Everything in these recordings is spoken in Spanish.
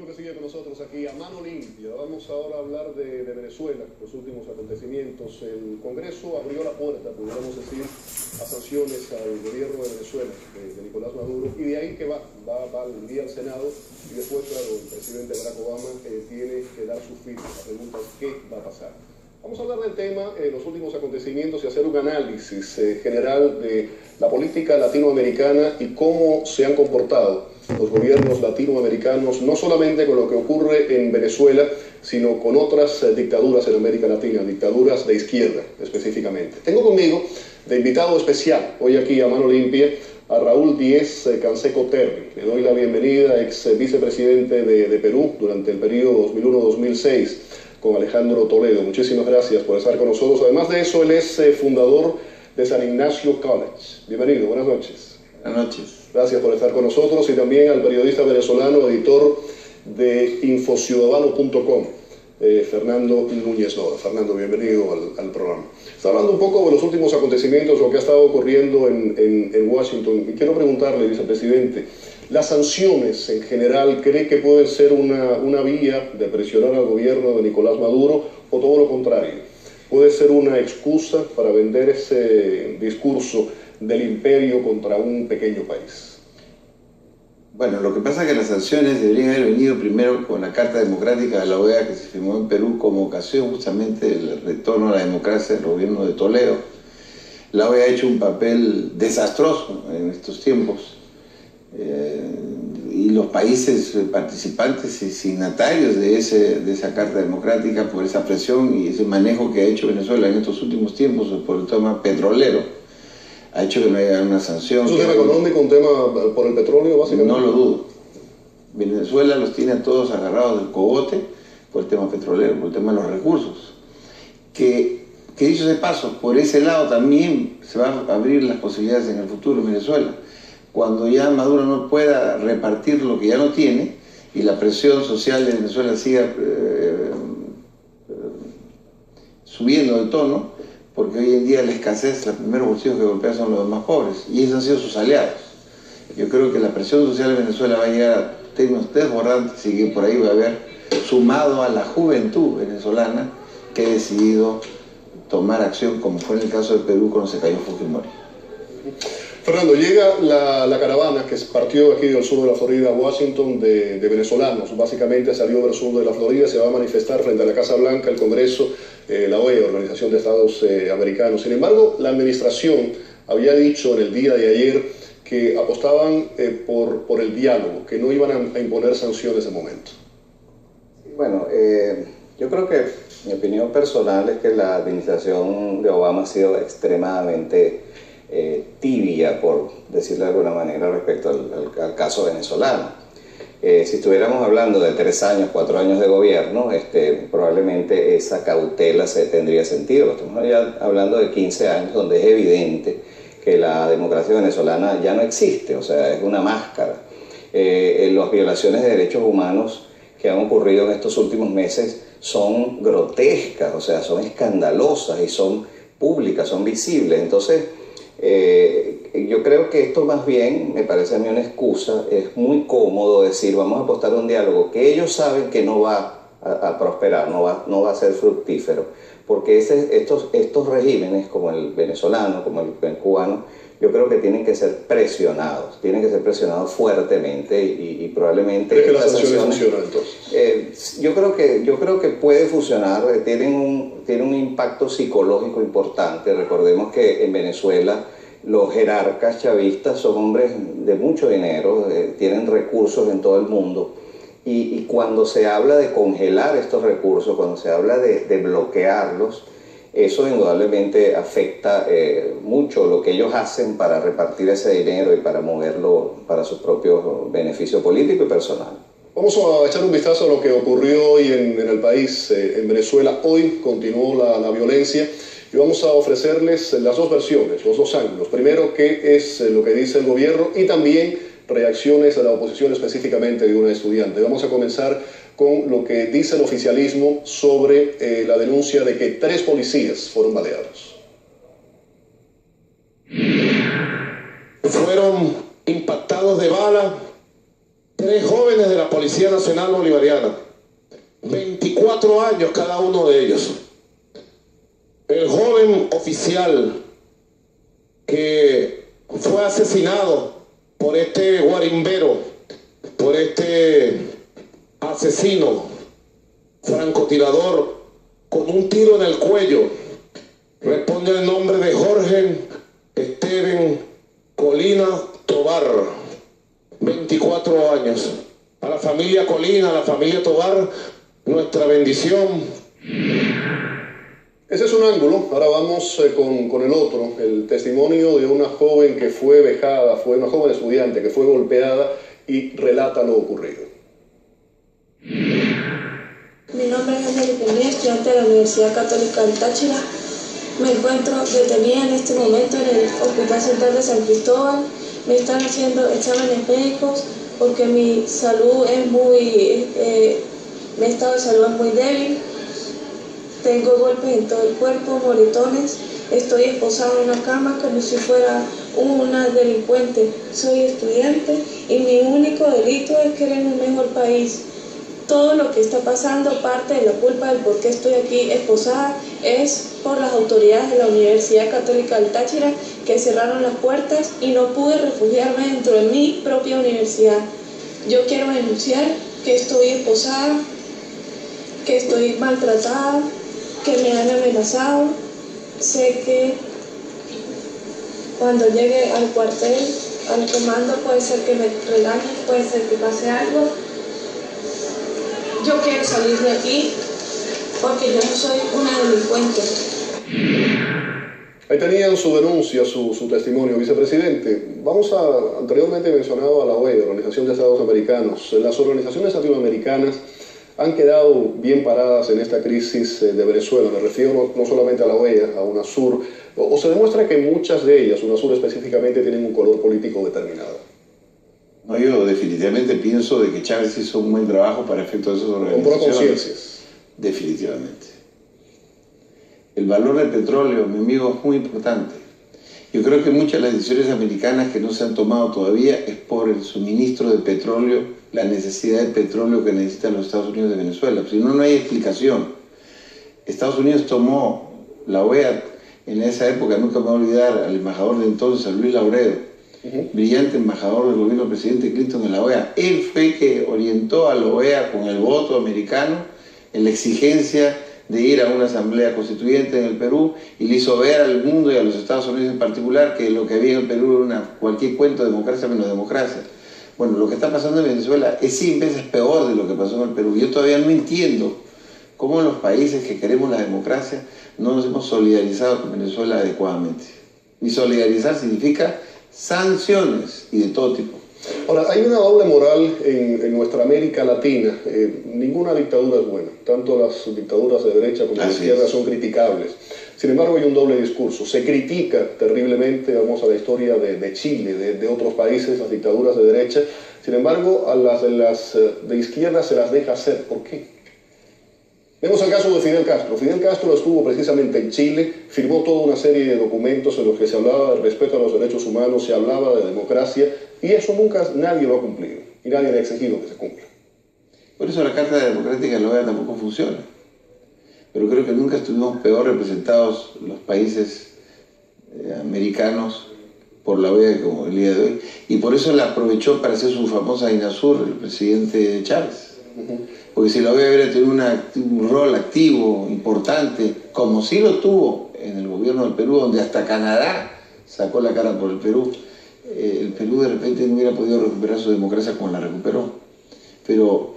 que sigue con nosotros aquí a mano limpia. Vamos ahora a hablar de Venezuela, los últimos acontecimientos. El Congreso abrió la puerta, pudiéramos decir, a sanciones al gobierno de Venezuela, de Nicolás Maduro, y de ahí que va el día al Senado, y después, claro, el presidente Barack Obama tiene que dar su firma. La pregunta es, ¿qué va a pasar? Vamos a hablar del tema, los últimos acontecimientos, y hacer un análisis general de la política latinoamericana y cómo se han comportado los gobiernos latinoamericanos, no solamente con lo que ocurre en Venezuela, sino con otras dictaduras en América Latina, dictaduras de izquierda específicamente. Tengo conmigo de invitado especial, hoy aquí a mano limpia, a Raúl Díez Canseco Terry. Le doy la bienvenida, ex vicepresidente de Perú durante el periodo 2001-2006, con Alejandro Toledo. Muchísimas gracias por estar con nosotros. Además de eso, él es fundador de San Ignacio College. Bienvenido, buenas noches. Buenas noches. Gracias por estar con nosotros, y también al periodista venezolano, editor de infociudadano.com, Fernando Núñez Lora. Fernando, bienvenido al programa. Está hablando un poco de los últimos acontecimientos, lo que ha estado ocurriendo en Washington. Y quiero preguntarle, vicepresidente, ¿las sanciones en general cree que pueden ser una vía de presionar al gobierno de Nicolás Maduro, o todo lo contrario? ¿Puede ser una excusa para vender ese discurso del imperio contra un pequeño país? Bueno, lo que pasa es que las sanciones deberían haber venido primero con la Carta Democrática de la OEA, que se firmó en Perú como ocasión justamente del retorno a la democracia del gobierno de Toledo. La OEA ha hecho un papel desastroso en estos tiempos, y los países participantes y signatarios de esa Carta Democrática, por esa presión y ese manejo que ha hecho Venezuela en estos últimos tiempos por el tema petrolero, ha hecho que no haya una sanción. ¿Es un tema económico, un tema por el petróleo, básicamente? No lo dudo. Venezuela los tiene a todos agarrados del cogote por el tema petrolero, por el tema de los recursos. Que dicho de paso, por ese lado también se van a abrir las posibilidades en el futuro en Venezuela. Cuando ya Maduro no pueda repartir lo que ya no tiene y la presión social de Venezuela siga subiendo de tono, porque hoy en día la escasez, los primeros bolsillos que golpean son los más pobres, y esos han sido sus aliados. Yo creo que la presión social de Venezuela va a llegar a términos desbordantes, y que por ahí va a haber, sumado a la juventud venezolana que ha decidido tomar acción, como fue en el caso de Perú cuando se cayó Fujimori. Fernando, llega la caravana que partió aquí del sur de la Florida a Washington de venezolanos. Básicamente salió del sur de la Florida, se va a manifestar frente a la Casa Blanca, el Congreso, la OEA, Organización de Estados Americanos. Sin embargo, la administración había dicho en el día de ayer que apostaban por el diálogo, que no iban a imponer sanciones de momento. Bueno, yo creo que mi opinión personal es que la administración de Obama ha sido extremadamente tibia, por decirlo de alguna manera, respecto al caso venezolano. Si estuviéramos hablando de 3 años, 4 años de gobierno, probablemente esa cautela tendría sentido. Estamos ya hablando de 15 años donde es evidente que la democracia venezolana ya no existe, o sea, es una máscara. Las violaciones de derechos humanos que han ocurrido en estos últimos meses son grotescas, o sea, son escandalosas y son públicas, son visibles. Entonces, yo creo que esto más bien me parece a mí una excusa. Es muy cómodo decir vamos a apostar a un diálogo que ellos saben que no va a prosperar, no va a ser fructífero, porque estos regímenes como el venezolano, como el cubano, yo creo que tienen que ser presionados fuertemente, y probablemente... ¿Crees que las sanciones funcionan entonces? Yo creo que puede funcionar. Tienen un impacto psicológico importante. Recordemos que en Venezuela los jerarcas chavistas son hombres de mucho dinero, tienen recursos en todo el mundo, y cuando se habla de congelar estos recursos, cuando se habla de bloquearlos, eso indudablemente afecta mucho lo que ellos hacen para repartir ese dinero y para moverlo para su propio beneficio político y personal. Vamos a echar un vistazo a lo que ocurrió hoy en el país, en Venezuela. Hoy continuó la violencia, y vamos a ofrecerles las dos versiones, los dos ángulos. Primero, qué es lo que dice el gobierno, y también reacciones de la oposición, específicamente de una estudiante. Vamos a comenzar con lo que dice el oficialismo sobre la denuncia de que 3 policías fueron baleados. Fueron impactados de bala 3 jóvenes de la Policía Nacional Bolivariana, 24 años cada uno de ellos. El joven oficial que fue asesinado por este guarimbero, por este asesino, francotirador, con un tiro en el cuello, responde al nombre de Jorge Esteban Colina Tobar, 24 años. A la familia Colina, a la familia Tobar, nuestra bendición. Ese es un ángulo. Ahora vamos con el otro, el testimonio de una joven que fue vejada, fue una joven estudiante que fue golpeada y relata lo ocurrido. Mi nombre es Angélica Inés, estudiante de la Universidad Católica del Táchira. Me encuentro detenida en este momento en el Hospital Central de San Cristóbal. Me están haciendo exámenes médicos porque mi salud es mi estado de salud es muy débil. Tengo golpes en todo el cuerpo, moretones. Estoy esposada en una cama como si fuera una delincuente. Soy estudiante y mi único delito es querer un mejor país. Todo lo que está pasando, parte de la culpa del por qué estoy aquí esposada, es por las autoridades de la Universidad Católica del Táchira que cerraron las puertas y no pude refugiarme dentro de mi propia universidad. Yo quiero denunciar que estoy esposada, que estoy maltratada, que me han amenazado. Sé que cuando llegue al cuartel, al comando, puede ser que me regañen, puede ser que pase algo. Yo quiero salir de aquí porque yo no soy una delincuente. Ahí tenían su denuncia, su testimonio, vicepresidente. Anteriormente mencionado a la OEA, Organización de Estados Americanos. Las organizaciones latinoamericanas han quedado bien paradas en esta crisis de Venezuela. Me refiero no solamente a la OEA, a UNASUR, o se demuestra que muchas de ellas, UNASUR específicamente, tienen un color político determinado. No, yo definitivamente pienso de que Chávez hizo un buen trabajo para efectos de esas organizaciones. Compró conciencias. Definitivamente. El valor del petróleo, mi amigo, es muy importante. Yo creo que muchas de las decisiones americanas que no se han tomado todavía es por el suministro de petróleo, la necesidad de petróleo que necesitan los Estados Unidos de Venezuela. Si no, no hay explicación. Estados Unidos tomó la OEA en esa época, nunca me voy a olvidar, al embajador de entonces, a Luis Lauredo, brillante embajador del gobierno del presidente Clinton en la OEA. Él fue que orientó a la OEA con el voto americano en la exigencia de ir a una asamblea constituyente en el Perú y le hizo ver al mundo y a los Estados Unidos en particular que lo que había en el Perú era cualquier cuento de democracia menos democracia. Bueno, lo que está pasando en Venezuela es 100 veces peor de lo que pasó en el Perú. Yo todavía no entiendo cómo los países que queremos la democracia no nos hemos solidarizado con Venezuela adecuadamente. Y solidarizar significa sanciones y de todo tipo. Ahora, hay una doble moral en nuestra América Latina. Ninguna dictadura es buena. Tanto las dictaduras de derecha como de izquierda son criticables. Sin embargo, hay un doble discurso. Se critica terriblemente, vamos a la historia de Chile, de otros países, las dictaduras de derecha. Sin embargo, a las de izquierda se las deja hacer. ¿Por qué? Vemos el caso de Fidel Castro. Fidel Castro estuvo precisamente en Chile, firmó toda una serie de documentos en los que se hablaba del respeto a los derechos humanos, se hablaba de democracia, y eso nunca nadie lo ha cumplido, y nadie le ha exigido que se cumpla. Por eso la Carta Democrática de la OEA tampoco funciona. Pero creo que nunca estuvimos peor representados los países americanos por la OEA como el día de hoy. Y por eso la aprovechó para hacer su famosa INASUR, el presidente Chávez. Porque si la OEA hubiera tenido un rol activo, importante, como sí lo tuvo en el gobierno del Perú, donde hasta Canadá sacó la cara por el Perú de repente no hubiera podido recuperar su democracia como la recuperó. Pero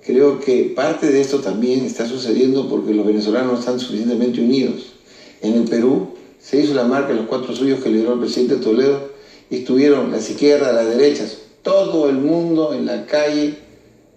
creo que parte de esto también está sucediendo porque los venezolanos no están suficientemente unidos. En el Perú se hizo la marca de los 4 suyos que lideró el presidente Toledo y estuvieron las izquierdas, las derechas, todo el mundo en la calle,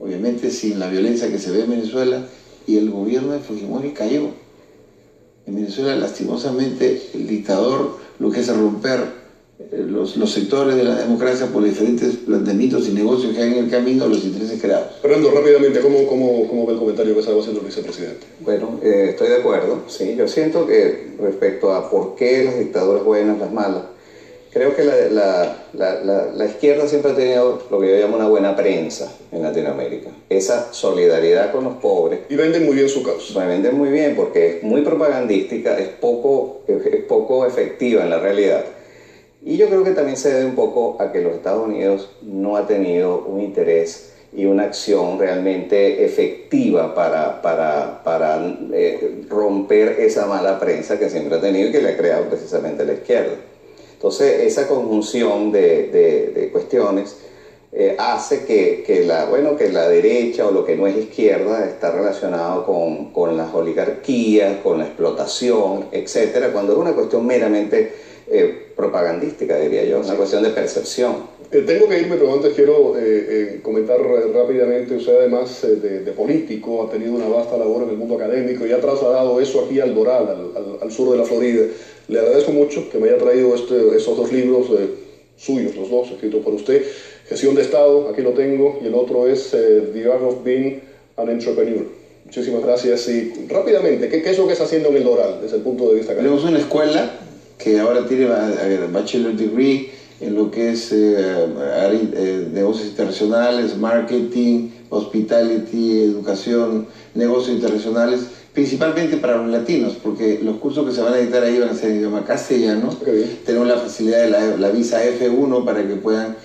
obviamente sin la violencia que se ve en Venezuela, y el gobierno de Fujimori cayó. En Venezuela, lastimosamente, el dictador lo que hace romper los sectores de la democracia por los diferentes planteamientos y negocios que hay en el camino, los intereses creados. Fernando, rápidamente, ¿cómo ve el comentario que estaba haciendo el vicepresidente? Bueno, estoy de acuerdo, sí. Yo siento que respecto a por qué las dictaduras buenas, las malas, Creo que la izquierda siempre ha tenido lo que yo llamo una buena prensa en Latinoamérica. Esa solidaridad con los pobres. Y venden muy bien su causa. Me venden muy bien porque es muy propagandística, es poco efectiva en la realidad. Y yo creo que también se debe un poco a que los Estados Unidos no ha tenido un interés y una acción realmente efectiva para romper esa mala prensa que siempre ha tenido y que le ha creado precisamente la izquierda. Entonces, esa conjunción de cuestiones hace que la derecha o lo que no es izquierda está relacionado con las oligarquías, con la explotación, etcétera, cuando es una cuestión meramente propagandística, diría yo, una cuestión de percepción. Tengo que irme, pero antes quiero comentar rápidamente. Usted, además de político, ha tenido una vasta labor en el mundo académico y ha trasladado eso aquí al Doral, al sur de la Florida. Le agradezco mucho que me haya traído esos dos libros suyos, los dos, escritos por usted. Gestión de Estado, aquí lo tengo, y el otro es The Art of Being an Entrepreneur. Muchísimas gracias. Y rápidamente, ¿qué es lo que está haciendo en el Doral desde el punto de vista académico? Tenemos una escuela que ahora tiene bachelor degree en lo que es negocios internacionales, marketing, hospitality, educación, negocios internacionales, principalmente para los latinos, porque los cursos que se van a dictar ahí van a ser en idioma castellano. Tenemos la facilidad de la visa F1 para que puedan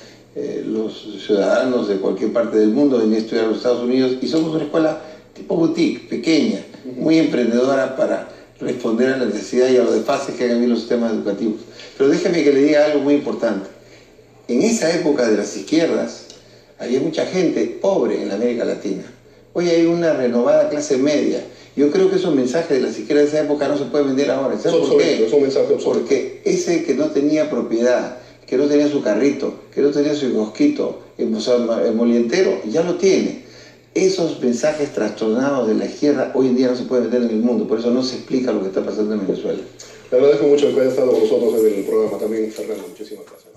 los ciudadanos de cualquier parte del mundo venir a estudiar a los Estados Unidos, y somos una escuela tipo boutique, pequeña, muy emprendedora para responder a la necesidad y a lo desfases que hayan en los sistemas educativos. Pero déjeme que le diga algo muy importante. En esa época de las izquierdas había mucha gente pobre en la América Latina. Hoy hay una renovada clase media. Yo creo que esos mensajes de las izquierdas de esa época no se pueden vender ahora. ¿Sabes por qué? Es un mensaje obsoleto. Porque ese que no tenía propiedad, que no tenía su carrito, que no tenía su kiosquito, el molientero, ya lo tiene. Esos mensajes trastornados de la izquierda hoy en día no se pueden vender en el mundo. Por eso no se explica lo que está pasando en Venezuela. Le agradezco mucho que haya estado con nosotros en el programa también, Fernando. Muchísimas gracias.